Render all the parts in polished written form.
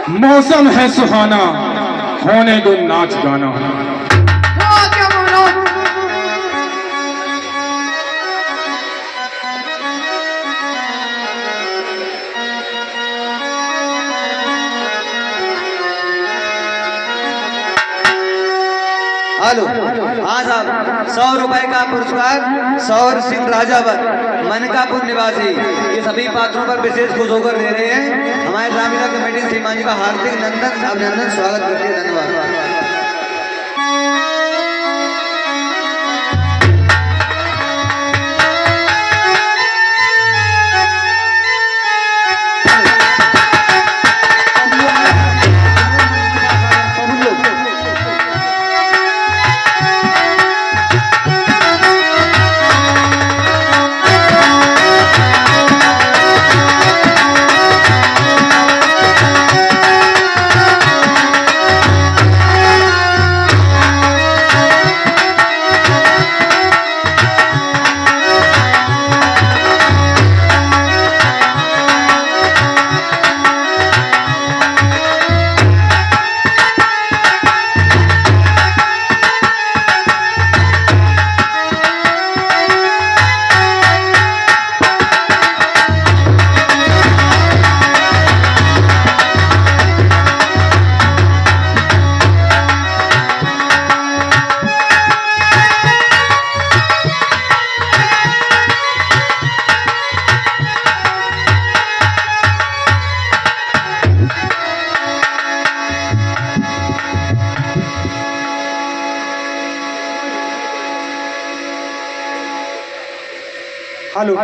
मौसम है सुहाना, होने दो नाच गाना। हेलो, हाँ साहब, 100 रुपए का पुरस्कार सौर सिंह राजावर मनकापुर निवासी ये सभी पात्रों पर विशेष खुश होकर दे रहे हैं। हमारे ग्रामीण कमेटी श्रीमान जी का हार्दिक नंदन अभिनंदन स्वागत करते हैं। धन्यवाद। हेलो,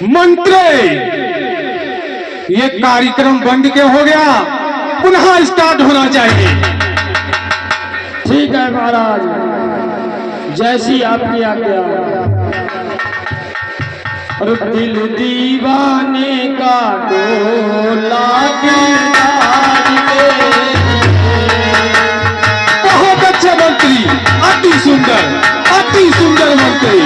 मंत्री, ये कार्यक्रम बंद क्यों हो गया? पुनः स्टार्ट होना चाहिए। ठीक है महाराज, जैसी आपकी आज्ञा। दिल दीवाने का डोला दिलदार के। बहुत अच्छा मंत्री, अति सुंदर मंत्री।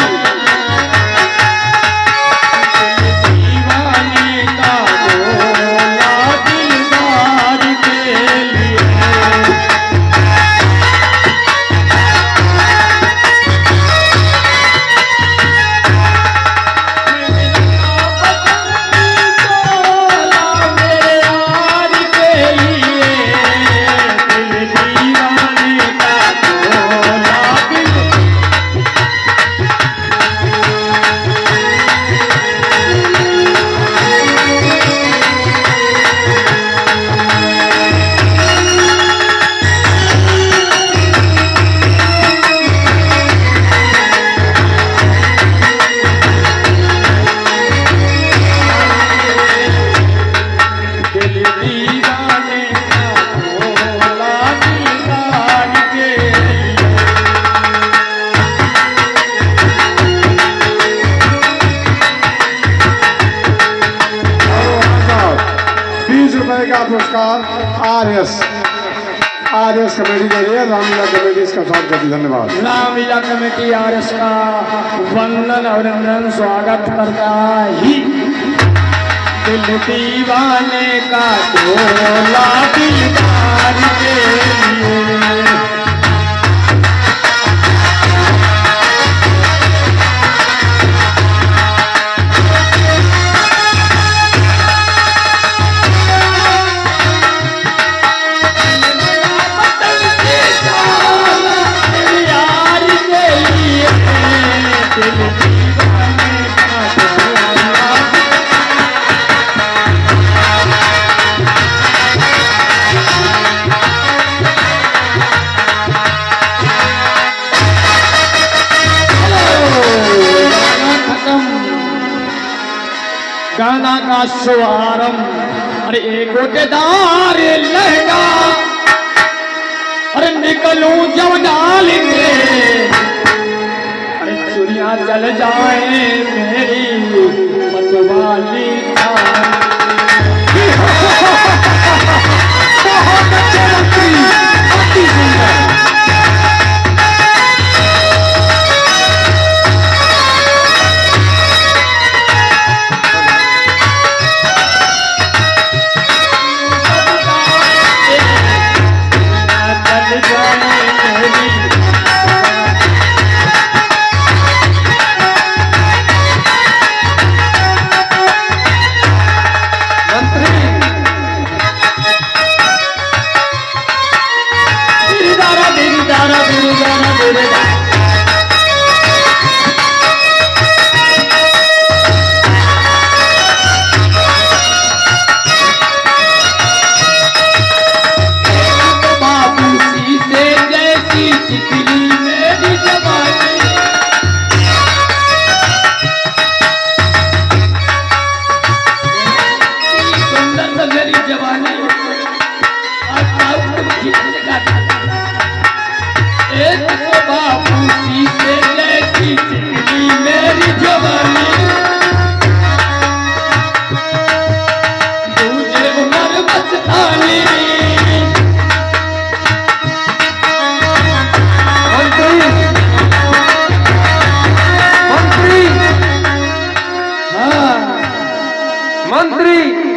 पुरस्कार आरएस कमेटी दे रही है। रामलीला कमेटी इसका स्वागत करती है। धन्यवाद। रामलीला कमेटी आरएस का वंदन अभिनंदन स्वागत करता ही। दिल दीवाने का डोला दिलदार के लिए। गाना का शुभारंभ। अरे एक गोटेदार लहंगा, अरे निकलूं जब डालेंगे, अरे चुड़िया चल जाए मेरी मतवाली बहुत अच्छे मंत्री, अति सुंदर।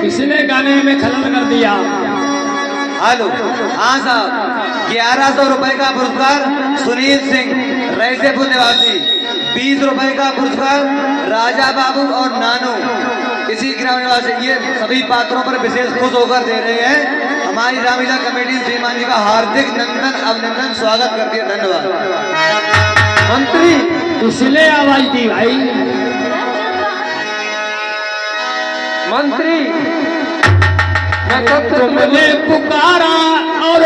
किसने गाने में खलल कर दिया? हेलो, हाँ साहब, 1100 रुपए का पुरस्कार सुनील सिंह रईसेपुर निवासी, 20 रुपए का पुरस्कार राजा बाबू और नानू इसी ग्राम निवासी। ये सभी पात्रों पर विशेष खुश होकर दे रहे हैं। हमारी रामलीला कमेटी श्रीमान जी का हार्दिक नंदन अभिनंदन स्वागत करती है। धन्यवाद। मंत्री इसलिए आवाज दी भाई। मंत्री मैं कब से तुमने पुकारा और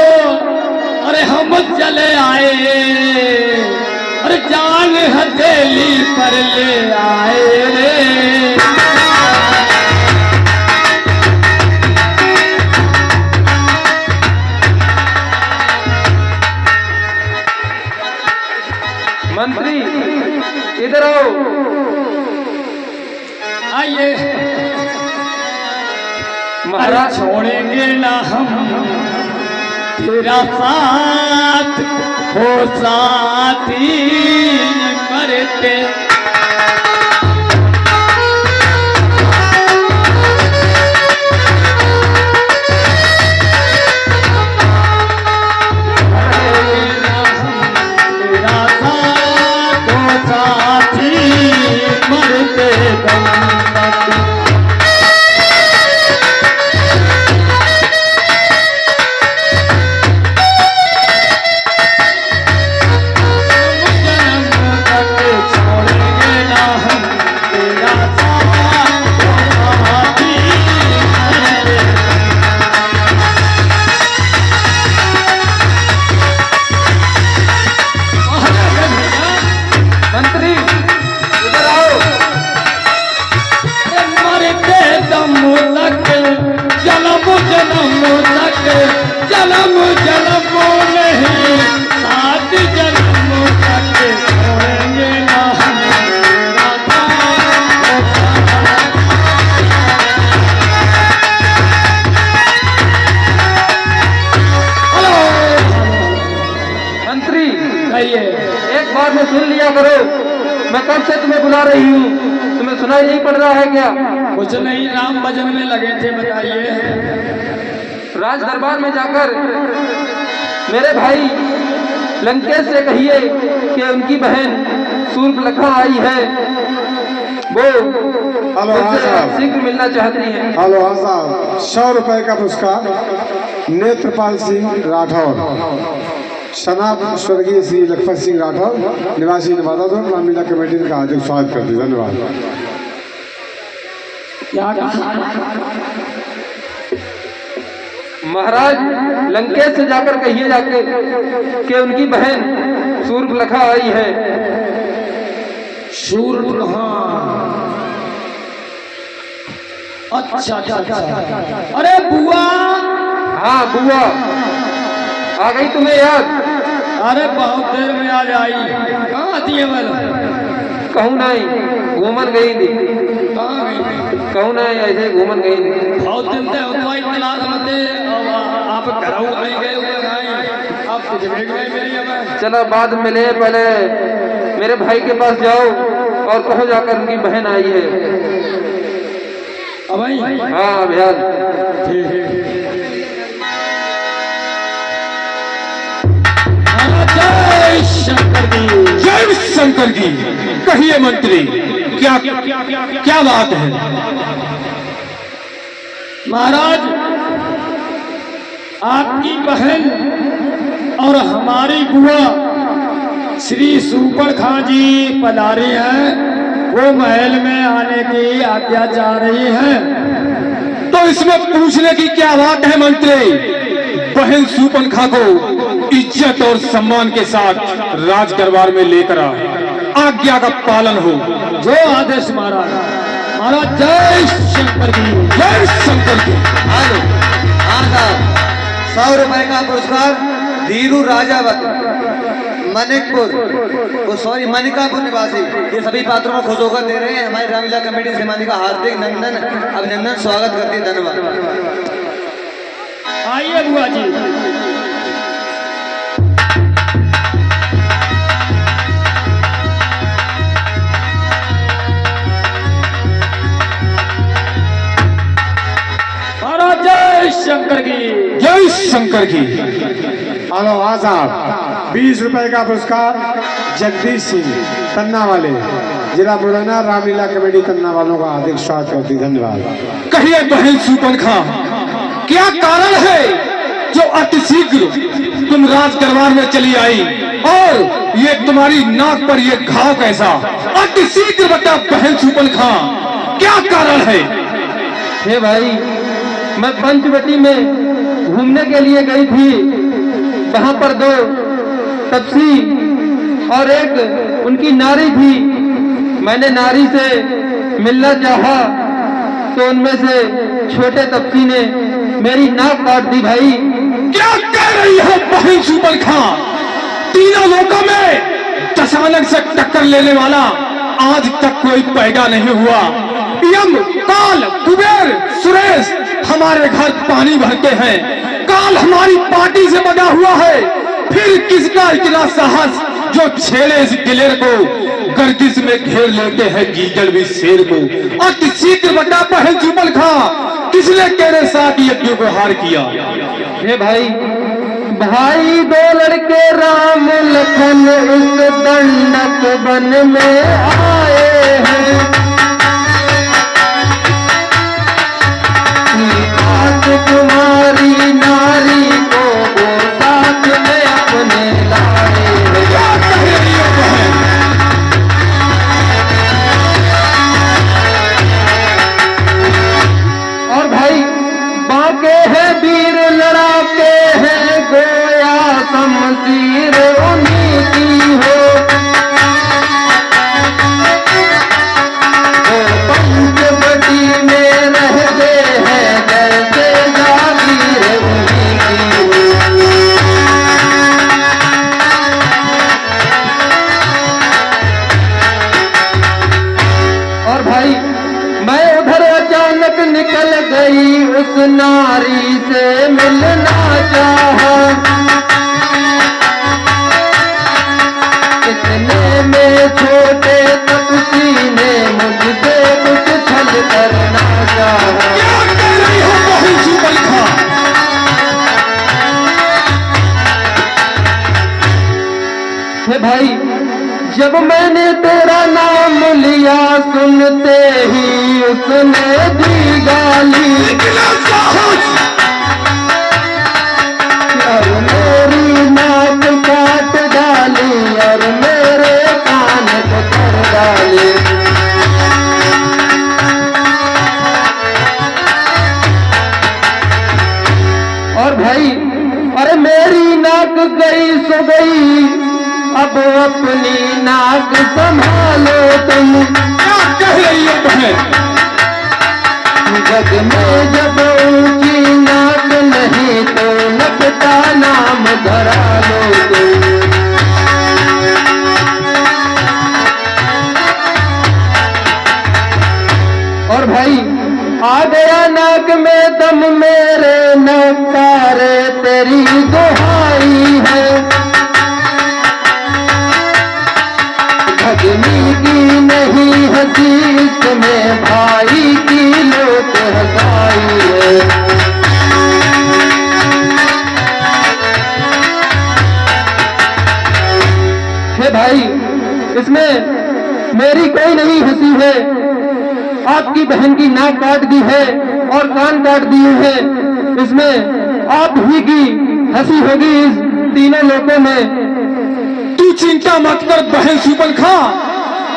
अरे हम चले आए, अरे जान हथेली पर ले आए रे। मंत्री इधर आओ। आइए। महाराज छोड़ेंगे ना हम तेरा साथ हो साथी मरते। तेरा साथ हो साथी मरते दम तक। एक बार में सुन लिया करो, मैं कब से तुम्हें बुला रही हूँ, तुम्हें सुनाई नहीं पड़ रहा है क्या? कुछ नहीं, राम भजन में लगे थे। बताइए। राज दरबार में जाकर मेरे भाई लंकेश से कहिए कि उनकी बहन सूर्पनखा आई है, वो उनसे शीघ्र मिलना चाहती है। हेलो, हाँ साहब, 100 रुपए का पुरस्कार नेत्रपाल सिंह राठौर, शनाब स्वर्गीय श्री लखपत सिंह राठौर निवासी नवादा रामलीला कमेटी का हार्दिक स्वागत करते हैं। धन्यवाद। महाराज लंकेश से जाकर कहिए जाके कि उनकी बहन सूर्पनखा आई है। अच्छा अच्छा अच्छा। अरे बुआ, हाँ बुआ, आ गई तुम्हें याद? अरे बहुत देर में आज आई। कहाँ आती है बल? कहूँ नहीं, घूमन गई थी। कहाँ गई? कहूँ नहीं, ऐसे घूमन गई थी। बहुत दिन से हमारी तलाश मते आप घर गए हुए हैं, आप कुछ भी गए मेरी हमें। चलो बाद में मिले, पहले मेरे भाई के पास जाओ और कहो जाकर उनकी बहन आई है। अब आई? हाँ भैया। जय शंकर जी। जय शंकर जी। कहिए मंत्री, क्या क्या बात है? महाराज, आपकी बहन और हमारी बुआ श्री सुपर खां जी पधारे हैं, वो महल में आने की आज्ञा चाह रही हैं। तो इसमें पूछने की क्या बात है मंत्री? बहन सुपनखा को इज्जत और सम्मान के साथ राज दरबार में लेकर आ, आज्ञा का पालन हो। जो आदेश महाराज। महाराज जय शंकर जी। जय शंकर जी। हेलो, हाँ साहब, 100 रुपए का पुरस्कार धीरू राजावत, मनिकपुर, सॉरी मनिकापुर निवासी, ये सभी पात्रों को खुश होकर दे रहे हैं। हमारी रामलीला कमेटी सेमानी का हार्दिक अभिनंदन स्वागत करती है। धन्यवाद। आइए बुआ जी। महाराज जय शंकर की। जय शंकर जी। हेलो, हाँ साहब, 20 रुपए का पुरस्कार जगदीश सिंह तन्ना वाले, जिला मुरैना, रामलीला कमेटी तन्ना वालों का हार्दिक स्वागत करती है। धन्यवाद। कहिए बहन सुपनखा, क्या कारण है जो अतिशीघ्र तुम राज दरबार में चली आई, और ये तुम्हारी नाक पर ये घाव कैसा? अतिशीघ्र बता बहन सुपनखा, क्या कारण है? हे भाई, मैं पंचवटी में घूमने के लिए गई थी। वहां पर 2 तपसी और एक उनकी नारी थी। मैंने नारी से मिलना चाहा तो उनमें से छोटे तपसी ने मेरी नाक काट दी। भाई क्या कह रही हो बहन सुपनखा? तीनों लोकों में दशानन से टक्कर लेने वाला आज तक कोई पैदा नहीं हुआ। यम, काल, कुबेर, सुरेश हमारे घर पानी भरते हैं। काल हमारी पार्टी से बना हुआ है, फिर किसका इतना साहस जो छेड़े इस दिलेर को, गर्दिश में घेर लेते हैं गीदड़ भी शेर को। अतिशीघ्र बता बहन सुपनखा, किसने तेरे साथ ये व्यवहार किया? हे भाई, भाई 2 लड़के राम लखन इस दंडक वन में आए हैं। तुम्हारी नारी को वो साथ में अपने लाए हैं। क्या कह रही हो बहन? और भाई, बाके हैं वीर लड़ाके हैं, गोया शमशीर उन्हीं की हो। वो पंचवटी में रहते हैं, जैसे जागीर उन्हीं की हो। और भाई, मैं उधर अचानक निकल गई, उस नारी से मिलना चाहा। इतने में छोटे तपसी ने मुझसे कुछ छल करना चाहा। क्या कह रही हो बहन सुपनखा? हे भाई, जब मैंने तेरा नाम लिया, सुनते ही उसने दी गाली। और मेरी नाक काट डाली और मेरे कान को कर डाली। और भाई, अरे मेरी नाक गई सो गई, अब अपनी नाक संभालो तुम। क्या कह रही हो बहन? जग में जब ऊंची नाक नहीं तो नकटा नाम धरा लोगे। और भाई आ गया नाक में दम मेरे नकारे तेरी दुहाई है। भगनी की नहीं हंसी इसमें भाई की लोक हंसाई है। हे भाई इसमें मेरी कोई नहीं हंसी है, आपकी बहन की नाक काट दी है और कान काट दिए हैं। इसमें आप ही की हंसी होगी इस तीनों लोगों में। तू चिंता मत कर बहन सुपरखा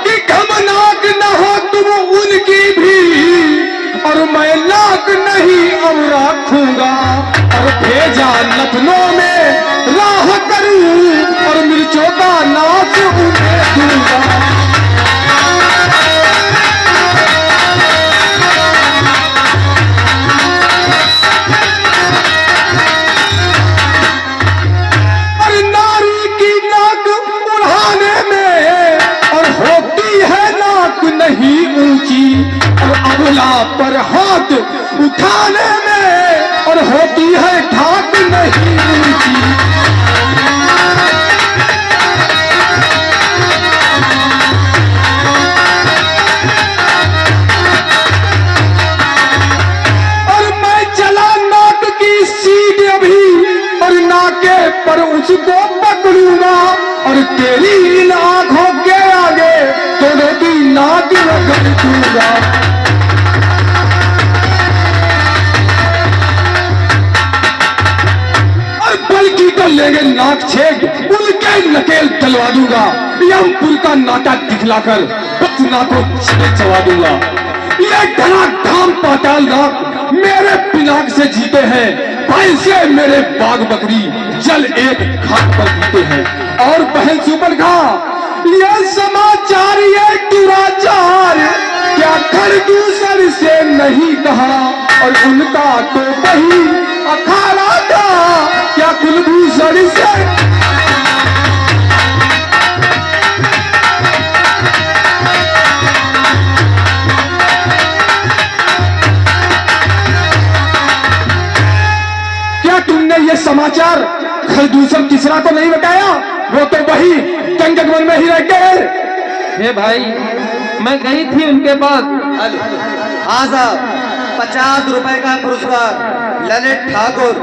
कि कम नाक न हो तुम उनकी भी, और मैं नाक नहीं अब रखूंगा, और भेजा लखनऊ में राह करूं, और मिर्चों का नाच उन्हें दूंगा। नहीं ऊंची और अबला पर हाथ उठाने में, और होती है ठाक नहीं ऊंची। और मैं चला नाक की सीध अभी, और नाके पर उसको पकड़ूंगा, और तेरी इन आंखों के आगे दोनों की नाक रगड़ दूंगा। और बल्कि कर लेंगे नाक छेद, उनके नकेल डलवा दूंगा, यमपुर का नाटा दिखलाकर बचना को चबा दूंगा। ये धड़ाधाम पाताल नाक मेरे पिनाक से जीते हैं, भाई से मेरे बाग बकरी जल एक खाट पर जीते हैं। और बहन सुपरखा ये समाचार ये दुराचार क्या खरदूसर से नहीं कहा, और उनका तो वही अखाड़ा था क्या कुलभूषण से। क्या तुमने ये समाचार खरदूसर तीसरा को नहीं बताया? वो तो वही गंगक वन में ही रह गए। हे भाई मैं गई थी उनके पास। हाँ साहब, 50 रुपए का पुरस्कार ललित ठाकुर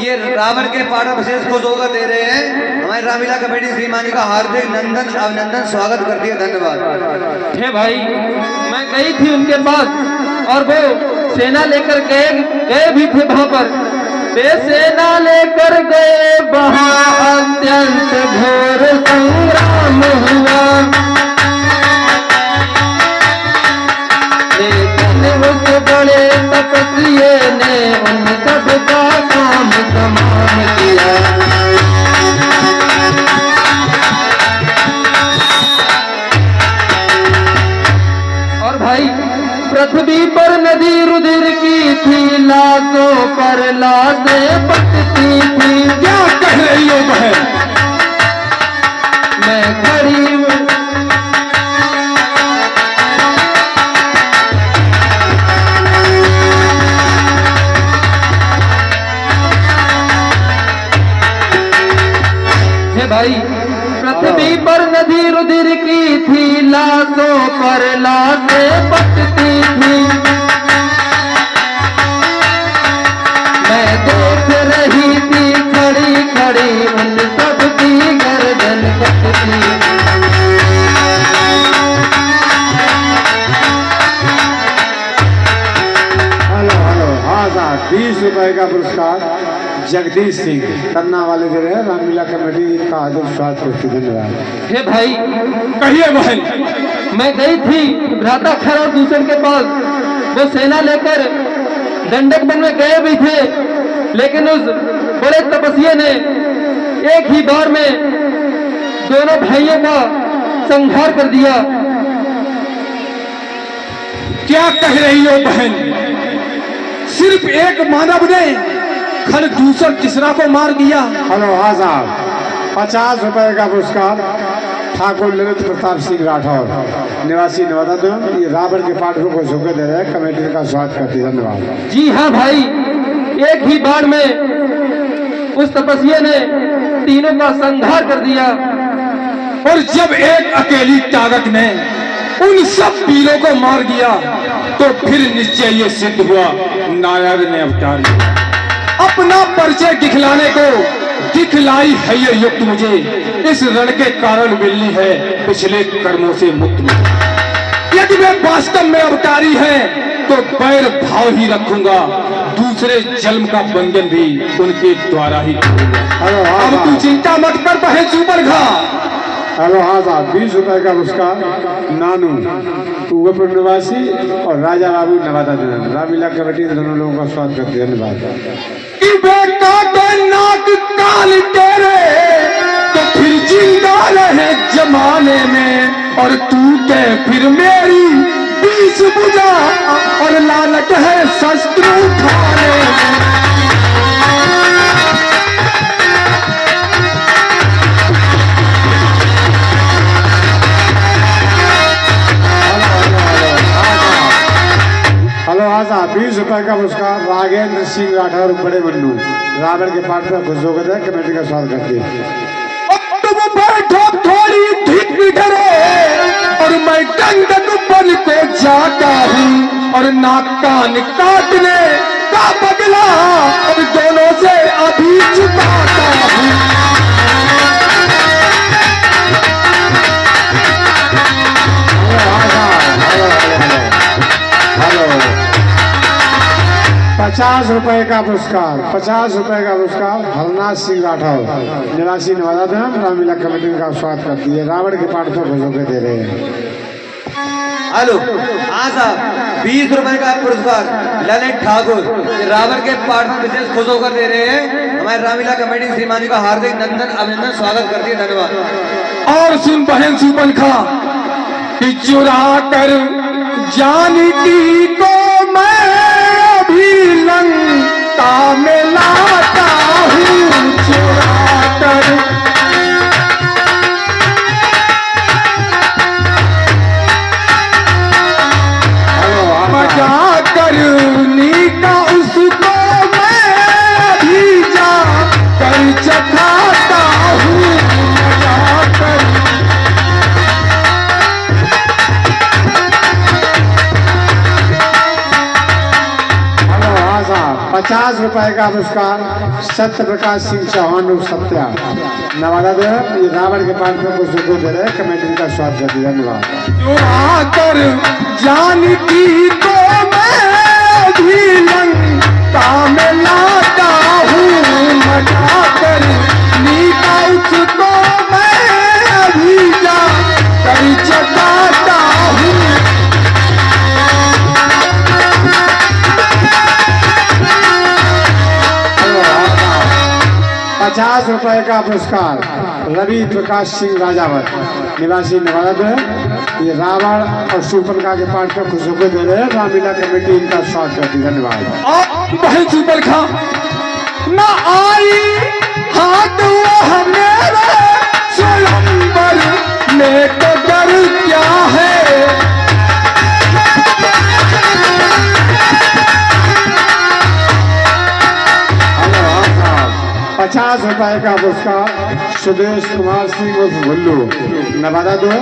ये रावण के पाड़ा विशेष खुश होकर दे रहे हैं। हमारी रामलीला कमेटी श्रीमान जी का हार्दिक नंदन अभिनंदन स्वागत करती है, धन्यवाद। हे भाई मैं गई थी उनके पास और वो सेना लेकर गए भी थे वहां पर। वे सेना लेकर गए वहां अत्यंत घोर संग्राम हुआ, लेकिन उस बड़े तपस्वी ने उन सब का काम तमाम किया। और भाई पृथ्वी पर नदी रुधिर की थी, लाशों पर लाशें बटती थी। क्या कह रही हो बहन? मैं खड़ी हे भाई पृथ्वी पर नदी रुधिर की थी, लाशों पर लाशें बटती थी। मैं देख रही थी खड़ी खड़ी उन सब की गर्दन कटती। हेलो हेलो, हाँ साहब 20 रुपए का पुरस्कार जगदीश सिंह करना वाले दे रहे हैं। रामलीला कमेटी का हार्दिक स्वागत करती है, धन्यवाद। हे भाई कहिए बहन। मैं गई थी भ्राता खर और दूसरे के पास। वो सेना लेकर दंडक वन में गए भी थे, लेकिन उस बड़े तपस्वी ने एक ही बार में दोनों भाइयों का संहार कर दिया। क्या कह रही हो बहन? सिर्फ एक मानव ने खर दूसर तीसरा को मार दिया। हेलो हाँ साहब, 50 रुपए का पुरस्कार ठाकुर ललित प्रताप सिंह राठौर निवासी नवादा दो, ये रावण के पाठकों को झोंके दे रहे हैं, कमेटी का स्वागत करती है। धन्यवाद। जी हाँ भाई, एक ही बार में उस तपस्या ने तीनों का संहार कर दिया। और जब एक अकेली ताकत ने उन सब वीरों को मार दिया तो फिर निश्चय ये सिद्ध हुआ नायक ने अवतार लिया। अपना परिचय दिखलाने को दिखलाई है ये युक्त मुझे, इस रण के कारण मिलनी है पिछले कर्मों से मुक्त मुझे। यदि वे वास्तव में अवतारी है तो पैर भाव ही रखूंगा, दूसरे जन्म का बंधन भी उनके द्वारा ही करूंगा। अब तू चिंता मत कर बहन सुपरखा। हेलो हाँ साहब, 20 रुपए का पुरस्कार नानू उगपुर निवासी और राजा बाबू नवादा जनन रामलीला कमेटी दोनों लोगों का स्वागत करती है। धन्यवाद। कि बेटा के नाक कान तेरे तो फिर जिंदा रहे जमाने में, और तू के फिर मेरी बीस बुझा और लालच है शस्त्र उठाने में। हेलो हाँ साहब, 20 रुपए का पुरस्कार राघेंद्र सिंह राठौर बड़े मन्नू रावण के पाठ पर खुश होकर है, कमेटी का स्वागत करती है। तुम बैठो थोड़ी ठीक डरे और मैं डंडक बन को जाता हूँ, और नाक कान काटने का बदला और दोनों से अभी चुकाता हूँ। हेलो 50 रुपए का पुरस्कार 50 रुपए का पुरस्कार हरनाथ सिंह राठौर निवासी नवादा धाम रामलीला कमेटी का स्वागत करती है, रावण के पाठ पर खुश होकर दे रहे हैं। हेलो हाँ साहब, 20 रुपए का पुरस्कार ललित ठाकुर रावण के पाठ में विशेष खुश होकर दे रहे हैं। हमारे रामलीला कमेटी श्रीमान जी का हार्दिक नंदन अभिनंदन स्वागत करती है। धन्यवाद। और सुन बहन सुपरखा कि चुरा कर जानकी को मैं अभी लंका में लाता हूँ, चुरा कर मजा करनी का उसको मैं अभी जा कर चखाता हूँ, मजा कर। हेलो हाँ साहब, 50 रुपए का पुरस्कार सत्य प्रकाश सिंह चौहान उर्फ सत्या नवादा दे, ये रावण के पाठ पर खुश होकर दे रहे हैं, कमेटी का स्वागत करती है। धन्यवाद। चुरा कर जानकी को मैं भी लंका में लाता हूँ, मजा कर नीका उसको मैं अभी जा कर चखाता हूँ। हेलो हाँ साहब, 50 रुपए का पुरस्कार रवि प्रकाश सिंह राजावत निवासी नवादा दे, ये रावण और सुपरखा के पाठ पर खुश होकर दे रहे हैं, रामलीला कमेटी इनका स्वागत करती है। धन्यवाद। और बहन सुपरखा न आई हाथ वो मेरे स्वयंवर में तो डर क्या है। हेलो हाँ साहब, 50 रुपए का पुरस्कार सुदेश कुमार सिंह उर्फ भुल्लू नवादा दो,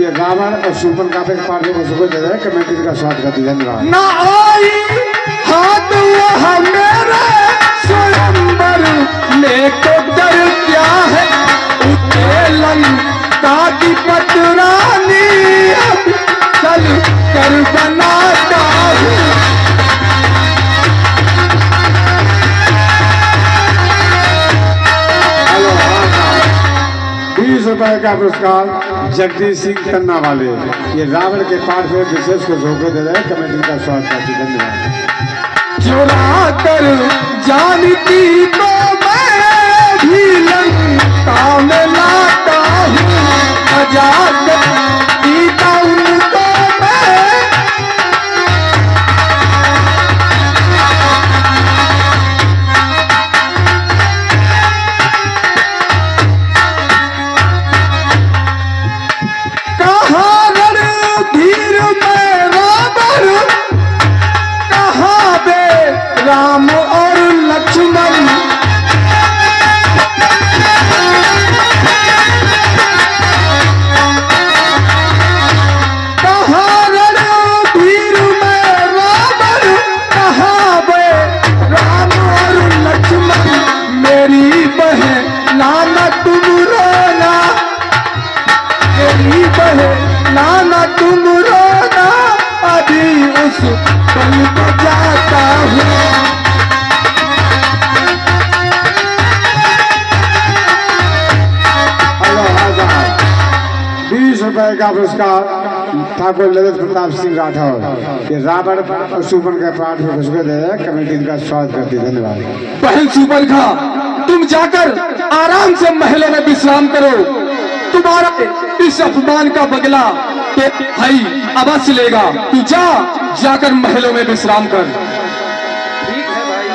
ये रावण और सुपरखा के पाठ पर खुश होकर दे रहे हैं, कमेटी का स्वागत करती है। धन्यवाद। न आई हाथ वो मेरे स्वयंवर में तो डर क्या है, उठे लंका की पटरानी अब चल कर बनाता हूँ। हेलो हाँ साहब, 20 रुपए का पुरस्कार जगदीश सिंह कन्ना वाले, ये रावण के पाठ पर विशेष खुश होकर दे रहे हैं, कमेटी का स्वागत करती है। धन्यवाद। चुरा कर जानकी को मैं भी लंका में लाता हूँ, मजा करता उनको मैं। राम और लक्ष्मण कहाँ रणधीर में रावण, कहाँ वे राम और लक्ष्मण। मेरी बहन नाना तुम रोना, मेरी बहन नाना तुम रोना, अभी उस पल को जाता हूँ। हेलो आजाद 20 रुपए का पुरस्कार ठाकुर ललित प्रताप सिंह राठौर। ये रावण और सुपन के पाठ में खुशबू दे रहे हैं। कमेटी का स्वागत करती है। धन्यवाद। बहन सुपरखा, तुम जाकर आराम से महलों में विश्राम करो। तुम्हारा इस अपमान का बदला तो भाई अवश्य लेगा। तू जाकर महलों में विश्राम कर। ठीक है भाई।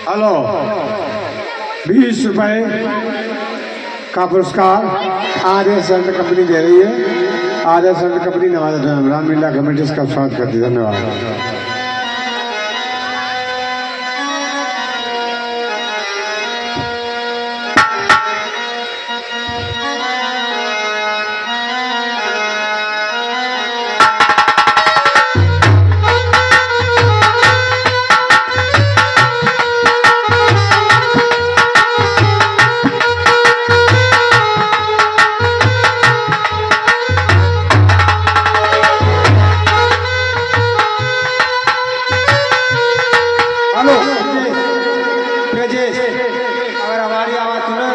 हेलो 20 रुपए का पुरस्कार आर्य सेंटर कंपनी दे रही है। Arya centre company Nawada Ramlila committee का स्वागत करती है। धन्यवाद। अगर हमारी आवाज सुनो।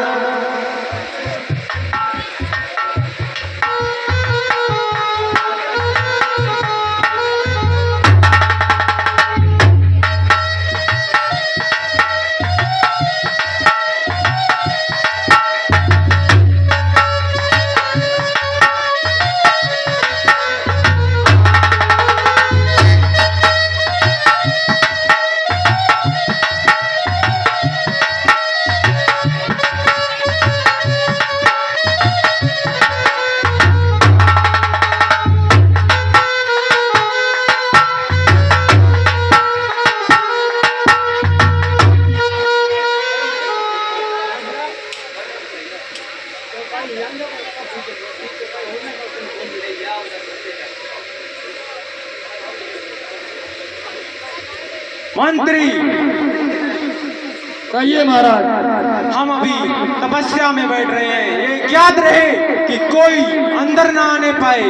मंत्री, कहिए महाराज। हम अभी तपस्या में बैठ रहे हैं। ये ज्ञात रहे कि कोई अंदर ना आने पाए।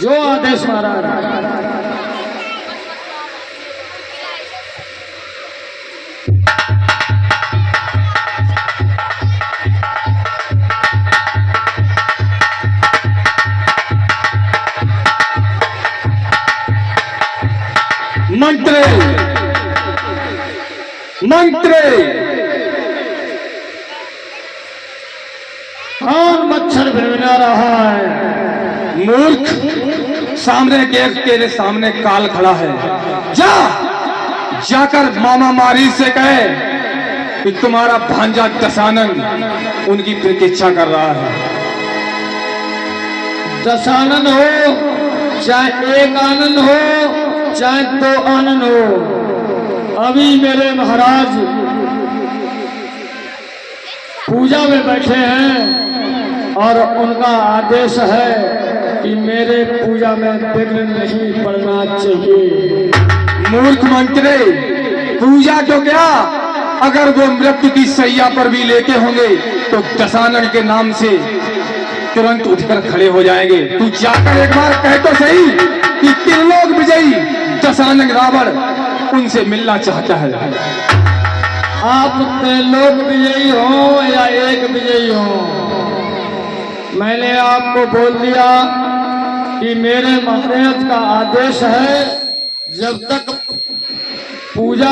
जो आदेश महाराज। मंत्री, मंत्री, कौन मच्छर भिनभिना रहा है? मूर्ख, सामने गेट तेरे सामने काल खड़ा है। जाकर मामा मारी से कहे कि तुम्हारा भांजा दशानन उनकी प्रतीक्षा कर रहा है। दशानन हो चाहे एक आनंद हो चाहे दो आनंद हो, अभी मेरे महाराज पूजा में बैठे हैं और उनका आदेश है कि मेरे पूजा में विघ्न नहीं पड़ना चाहिए। मूर्ख मंत्री, पूजा तो क्या, अगर वो मृत्यु की सैया पर भी लेके होंगे तो दशानन के नाम से तुरंत उठकर खड़े हो जाएंगे। तू जाकर एक बार कह तो सही कि त्रिलोक विजयी दशानन रावण उनसे मिलना चाहता है। आप त्रिलोक विजयी हो या एक विजयी हो, मैंने आपको बोल दिया कि मेरे महाराज का आदेश है, जब तक पूजा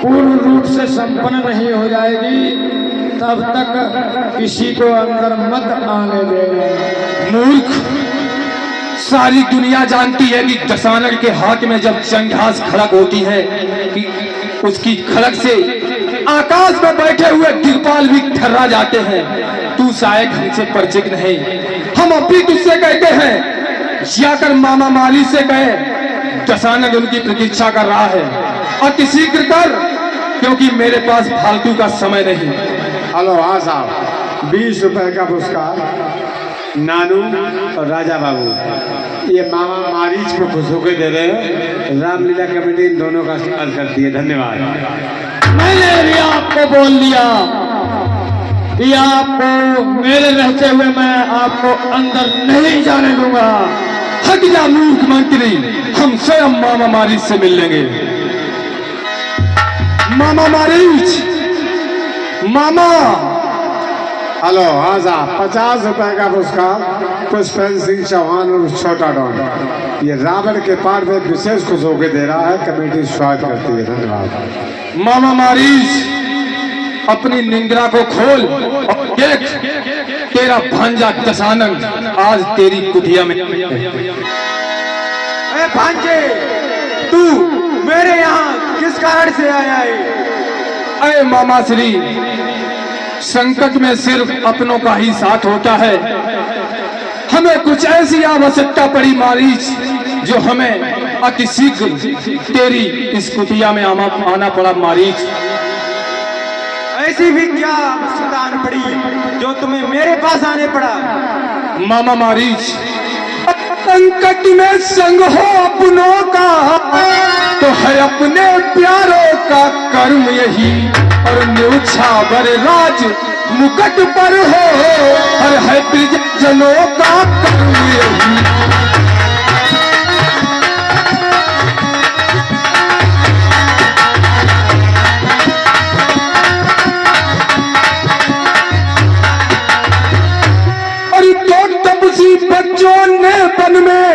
पूर्ण रूप से संपन्न नहीं हो जाएगी तब तक किसी को अंदर मत आने देना। मूर्ख, सारी दुनिया जानती है कि दशानन के हाथ में जब चंद्रहास खड़क होती है कि उसकी खड़क से आकाश में बैठे हुए दिक्पाल भी ठर्रा जाते हैं। तू शायद हमसे परिचित नहीं, हम अभी तुझसे कहते हैं, जाकर मामा माली से कहे दशानन उनकी प्रतीक्षा कर रहा है, अति शीघ्र कर, क्योंकि मेरे पास फालतू का समय नहीं। हेलो, हाँ साहब, 20 रुपए का पुरस्कार नानू और राजा बाबू, ये मामा मारीच को खुश होकर दे रहे हैं। रामलीला कमेटी इन दोनों का स्वागत करती है। धन्यवाद। मैंने भी आपको बोल दिया कि आपको मेरे रहते हुए मैं आपको अंदर नहीं जाने दूंगा। हट जा मूर्ख मंत्री, हम स्वयं मामा मारीच से मिल लेंगे। मामा मारीच, मामा। हेलो, हाँ साहब, 50 रुपए का पुरस्कार पुष्पेंद्र सिंह चौहान और छोटा डॉन, ये रावण के पार में विशेष खुश होकर दे रहा है। कमेटी स्वागत करती है। धन्यवाद। मामा मारीच, अपनी निंद्रा को खोल और देख, तेरा भांजा दशानन आज तेरी कुटिया में। अरे भांजे, तू मेरे यहाँ किस कारण से आया है? अरे मामा श्री, संकट में सिर्फ अपनों का ही साथ होता है। हमें कुछ ऐसी आवश्यकता पड़ी मारीच, जो हमें अति शीघ्र तेरी इस कुटिया में आना पड़ा मारीच। ऐसी भी क्या आवश्यकता पड़ी जो तुम्हें मेरे पास आने पड़ा? मामा मारीच, संकट में संग हो अपनों का, तो है अपने प्यारों का कर्म यही, और न्योछावर राज मुकट पर हो, और है प्रियजनों का कर्म यही। बच्चों ने वन में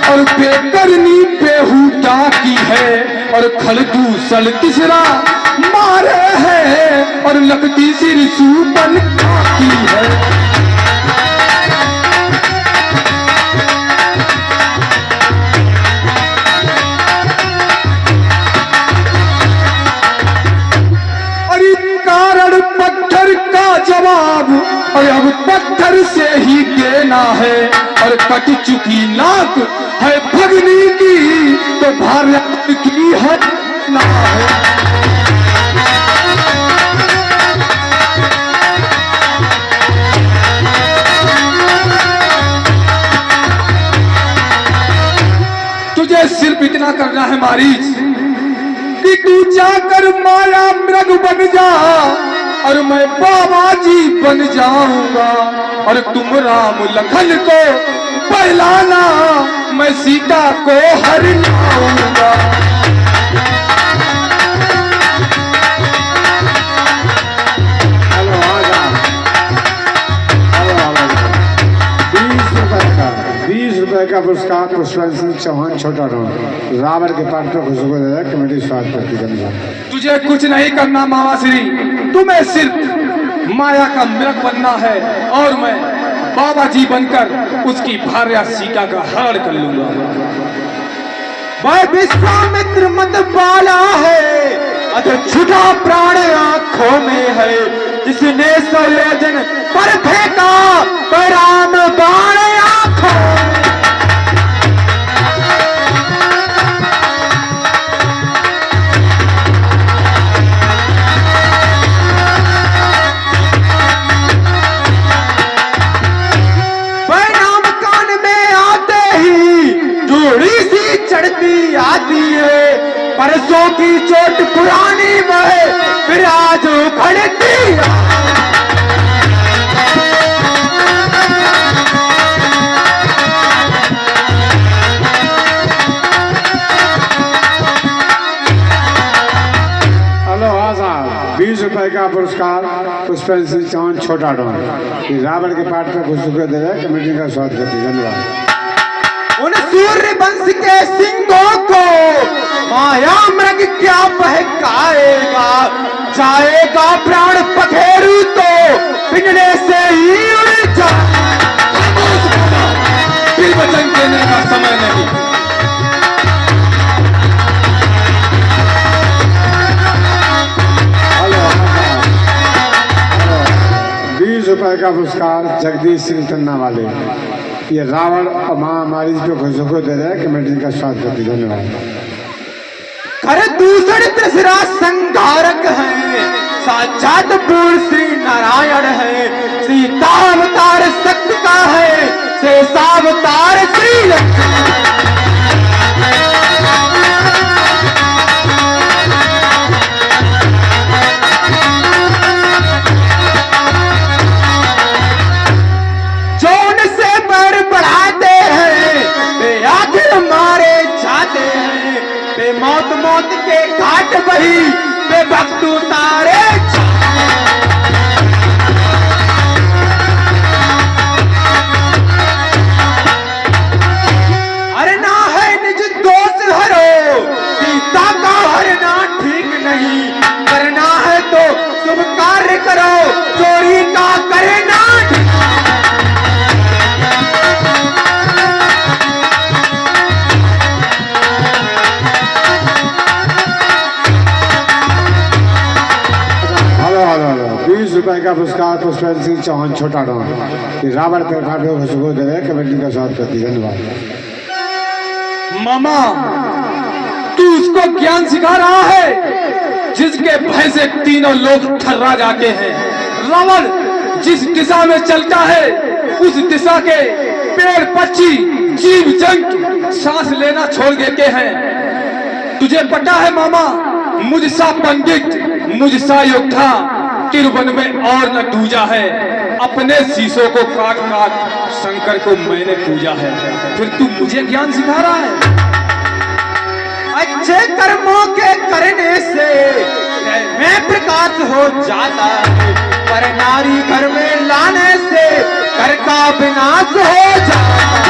और बेकरनी बेहुदा की है, और खलदू सल तीसरा मारे है, और लगती सिर सूपन की है। और इस कारण पत्थर का जवाब और अब पत्थर से ही देना है, और कट चुकी नाक है भगनी की, तो भारत की है ना है। तुझे सिर्फ इतना करना है मारीच कि तू जाकर माया मृग बन जा, और मैं बाबा जी बन जाऊंगा, और तुम राम लखन को पहलाना, मैं सीता को हर लाऊंगा। हेलो, हाँ साहब, हेलो, 20 रुपए का पुरस्कार पुष्पेंद्र सिंह चौहान छोटा डॉन, रावण के पार पर खुश होकर दे रहा है। कमेटी स्वागत करती है। धन्यवाद। तुझे कुछ नहीं करना मामा श्री, तुम्हें सिर्फ माया का मृग बनना है, और मैं बाबा जी बनकर उसकी भार्या सीता का हरण कर लूंगा। वह विश्वामित्र मत वाला है, अतो छुटा प्राण आंखों में है, जिसने संयोजन पर फेंका राम बाण आंखों में। चढ़ती आती है, परसों की चोट पुरानी में फिर आज उखड़ती। हेलो, हाँ साहब, 20 रुपए का पुरस्कार पुष्पेंद्र सिंह चौहान छोटा डॉन ये रावण के पाठ पर खुश होकर दे रहे हैं। कमेटी का स्वागत करती है। धन्यवाद। उन सूर्य वंश के सिंहों को माया मृग क्या बहकाएगा, जाएगा प्राण पखेरु तो पिंजरे से ही उड़ जा। फिर वचन देने का समय नहीं। 20 रुपए का पुरस्कार जगदीश सिंह टन्ना वाले ये रावण और महामारी पे खुश होकर दे रहे हैं। कमेटी का स्वागत करती है। धन्यवाद। अरे दूसरे तीसरा संघारक है, साक्षात पूर्ण श्री नारायण है, सीता अवतार शक्ति का है, शेषावतार श्री लक्ष्मण। जौन से पैर बढ़ाते हैं वे आखिर मारे जाते हैं, वे मौत मौत के घाट बही वे भक्त उतारे। अरे ना है निज दोष हरो, सीता का हरना ठीक नहीं, करना है तो शुभ कार्य करो, चोरी का करना हेलो हेलो हेलो 20 रुपए का पुरस्कार पुष्पेंद्र सिंह चौहान छोटा डॉन ये रावण पे पाठ पर खुश होकर दे रहे हैं। कमेटी का स्वागत करती है। धन्यवाद। मामा तू उसको ज्ञान सिखा रहा है जिसके भय से तीनों लोग थर्रा जाते हैं। रावण जिस दिशा में चलता है उस दिशा के पेड़ पक्षी जीव जंतु सांस लेना छोड़ देते हैं। तुझे पता है मामा, मुझसा पंडित मुझसा योद्धा तिरुवन में और न दूजा है, अपने शीशों को काट काट शंकर को मैंने पूजा है, फिर तू मुझे ज्ञान सिखा रहा है। अच्छे कर्मों के करने से मैं प्रकाश हो जाता है, पर नारी घर में लाने से घर का विनाश हो जाता है।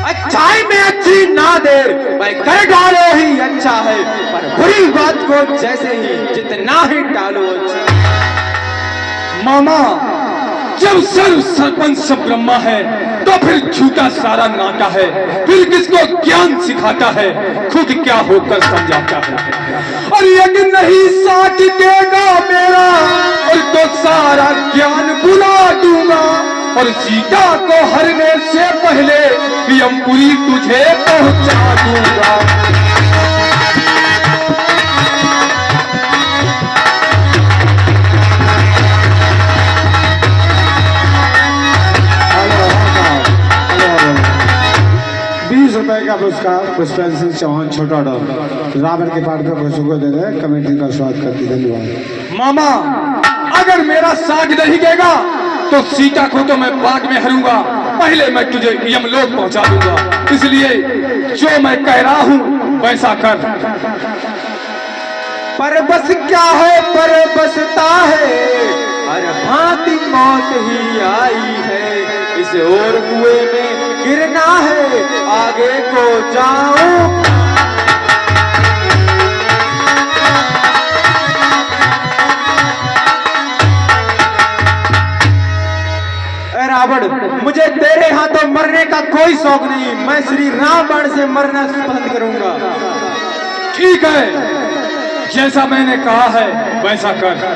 अच्छाई में अच्छी ना देर भाई कर डालो ही अच्छा है, पर बुरी बात को जैसे ही जितना ही डालो अच्छा। मामा जब सर्व सरपंच सब ब्रह्मा है तो फिर झूठा सारा नाटा है, फिर किसको ज्ञान सिखाता है, खुद क्या होकर समझाता है। और यदि नहीं साथ देगा मेरा और तो सारा ज्ञान बुला दूंगा, और सीता को हरने से पहले यमपुरी तुझे पहुंचा दूंगा। रुपए का पुरस्कार पुष्पेंद्र सिंह चौहान छोटा डॉन रावण के पाठ पर खुश होकर दे रहे हैं। कमेटी का स्वागत करती है। धन्यवाद। मामा अगर मेरा साथ नहीं देगा तो सीता को तो मैं बाद में हरूंगा, पहले मैं तुझे यमलोक पहुंचा दूंगा, इसलिए जो मैं कह रहा हूं वैसा कर। पर बस क्या है पर बसता है, हर भांति मौत ही आई है, इस और कुएं में गिरना है, आगे को जाऊं। रावण मुझे तेरे हाथों मरने का कोई शौक नहीं, मैं श्री रावण से मरना पसंद करूंगा। ठीक है, जैसा मैंने कहा है वैसा कर।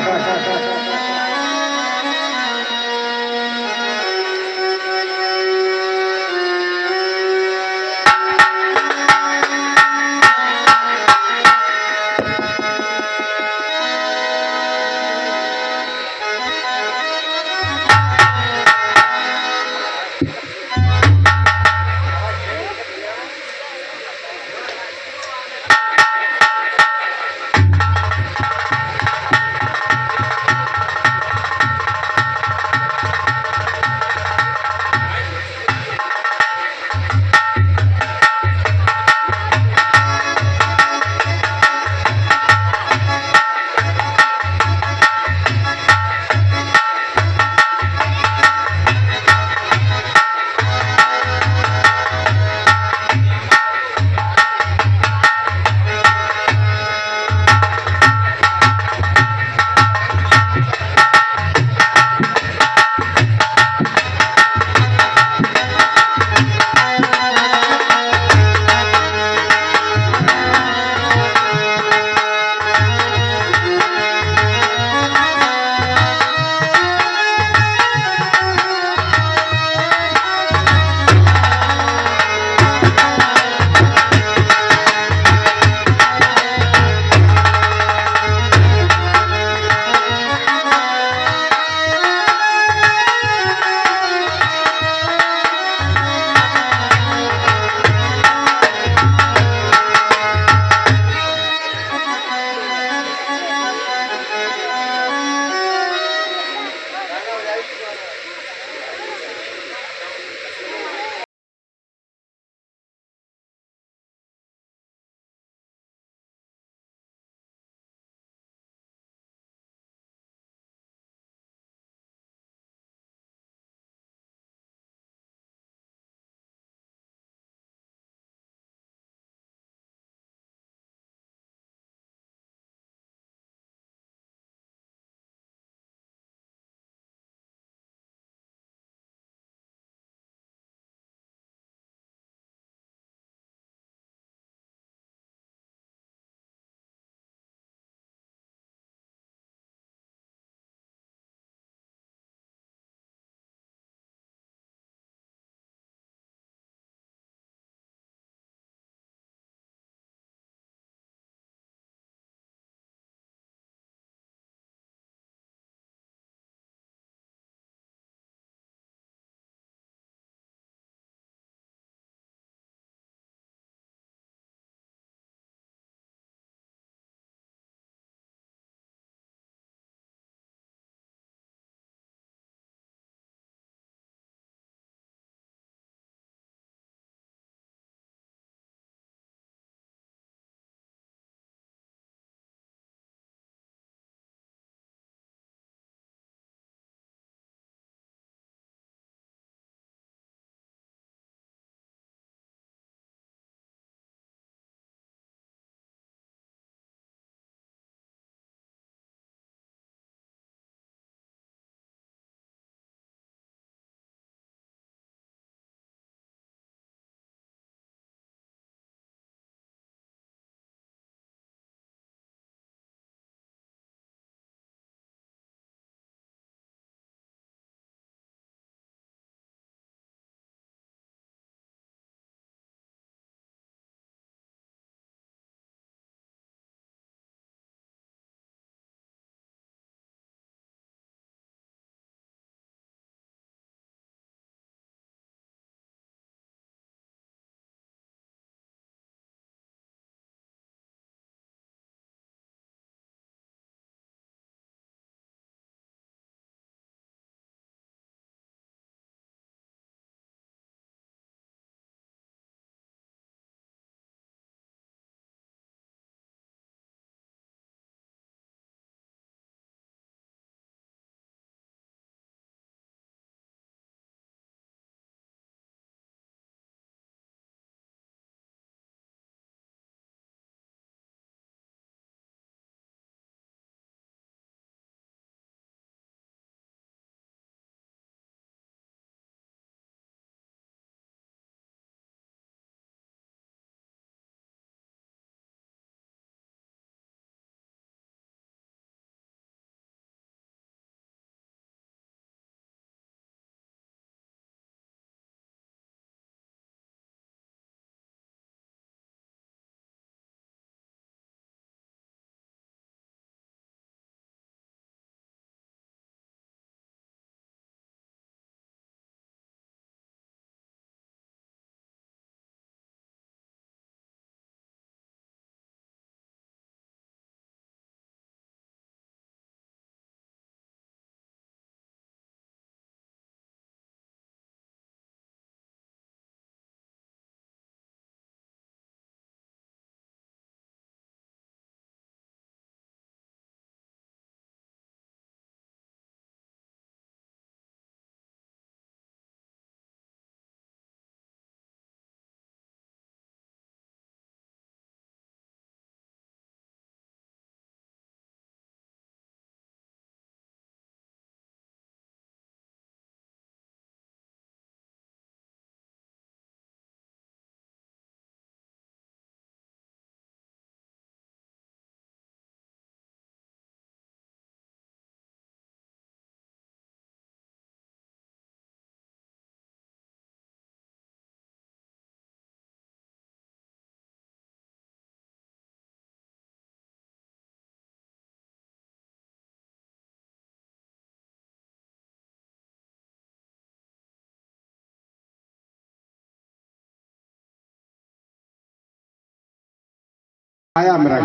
आया मेरा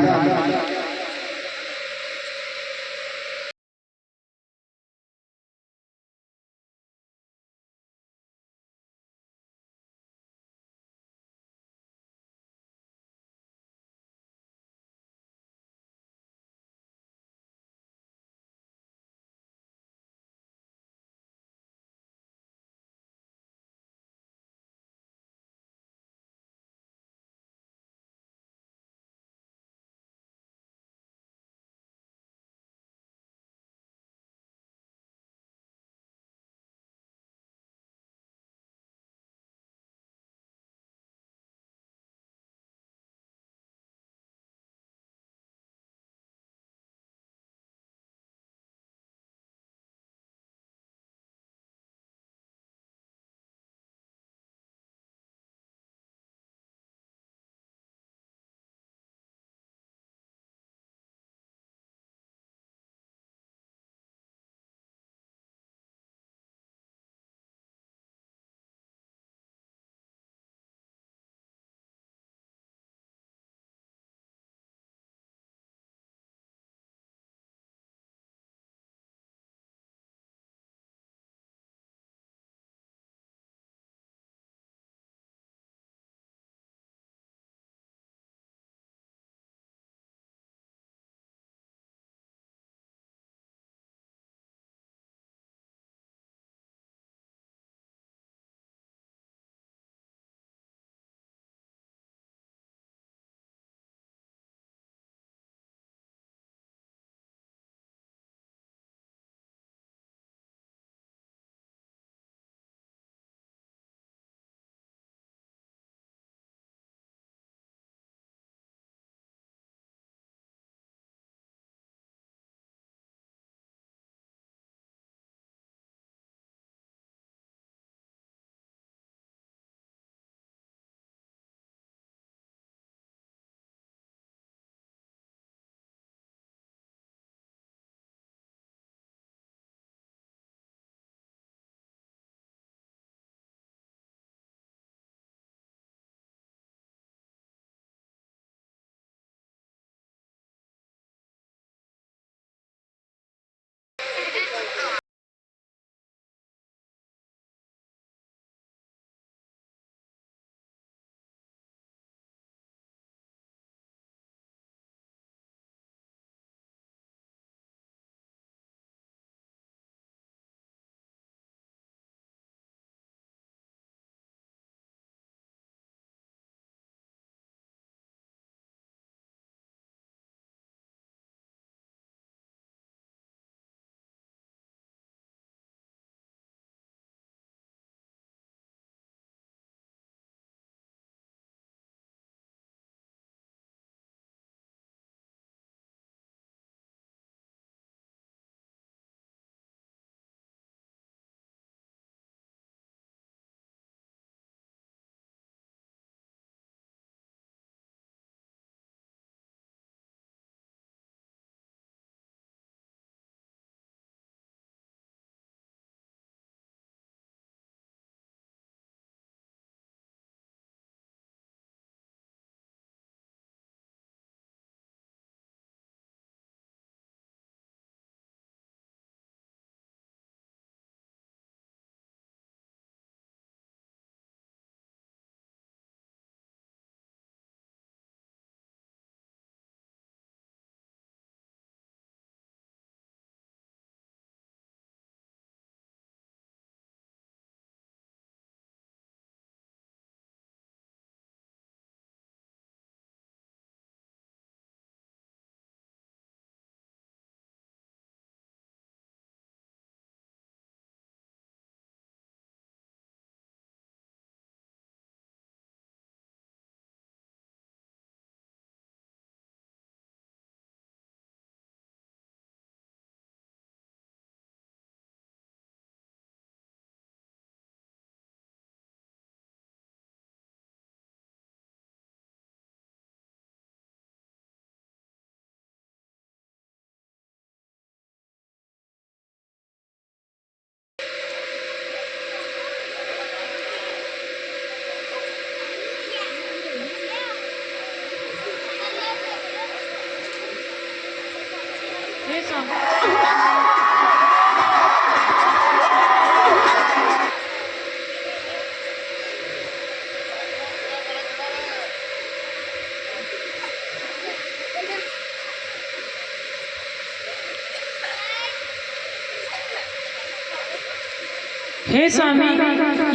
हे स्वामी,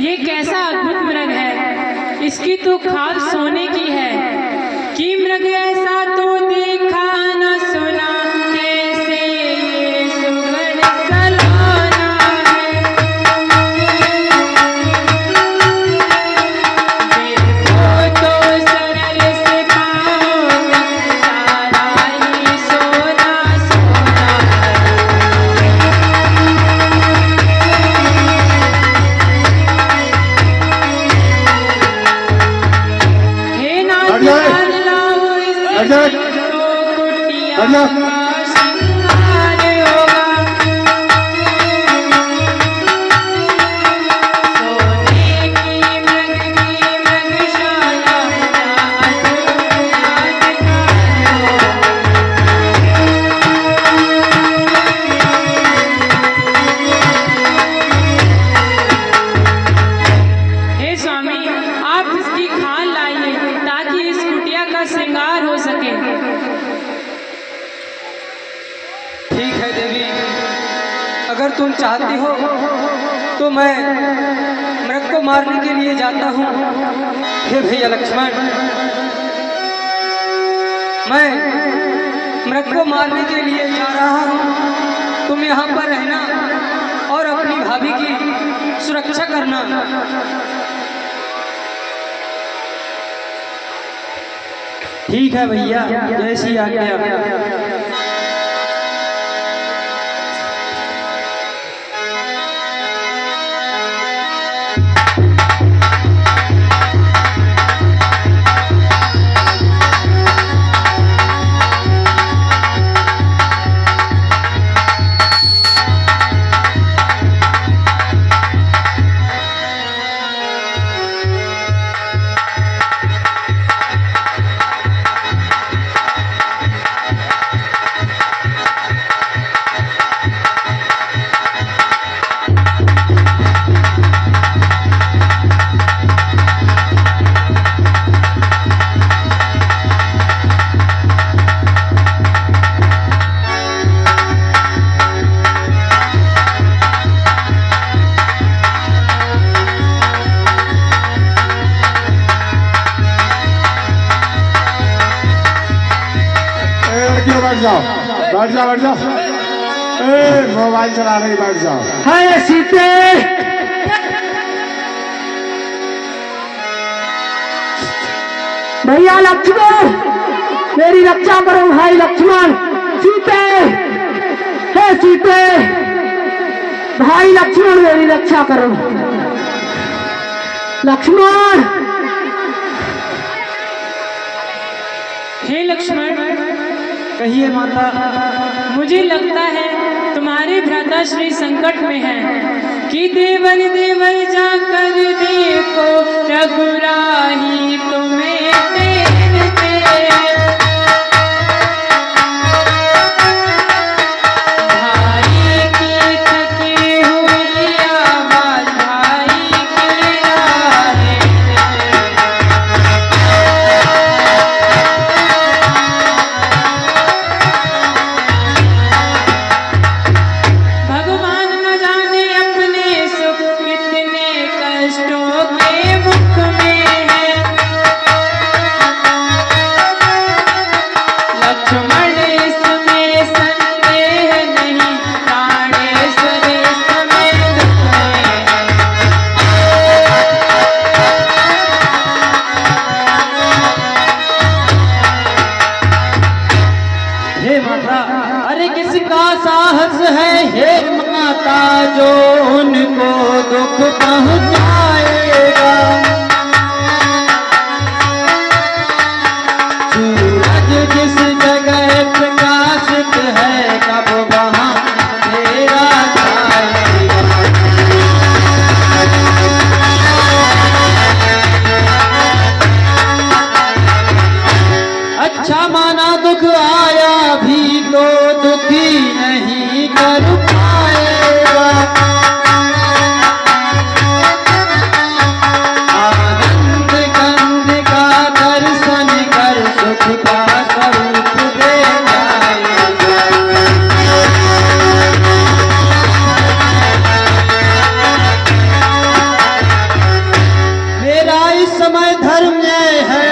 ये कैसा अद्भुत मृग है। इसकी तो खाल सोने की है कि मृग ऐसा तो देखा न सुना, कैसे ये सुगढ़ सलोना है। देखो तो सरल से पाँव तक सारा ही सोना सोना है। हे नाथ जान लाओ इसे, तो कुटिया का श्रृंगार होगा। सोने की मृगशाला का अद्भुत यादगार होगा। हे स्वामी, आप इसकी खाल लाइए ताकि इस कुटिया का श्रृंगार हो सके। ठीक है देवी, अगर तुम चाहती हो तो मैं मृग को मारने के लिए जाता हूँ। हे भैया लक्ष्मण, मैं मृग को मारने के लिए जा रहा हूँ। तुम यहाँ पर रहना और अपनी भाभी की सुरक्षा करना। ठीक है भैया, जैसी आज्ञा। बैठ जाओ, बैठ जाओ, बैठ जाओ। मोबाइल चला रही, बैठ जाओ। हाय सीते, भैया लक्ष्मण, मेरी रक्षा करो भाई लक्ष्मण। सीते, हे सीते, भाई लक्ष्मण मेरी रक्षा करो। लक्ष्मण, हे लक्ष्मण, कहिए माता। मुझे लगता है तुम्हारे भ्राता श्री संकट में हैं कि देवर देवर जाकर देखो रघुराही तुम्हें टेरते। भाई की थकी हुई आवाज भाई की राहें। भगवान न जाने अपने सुख कितने कष्ट मैं धर्म ये है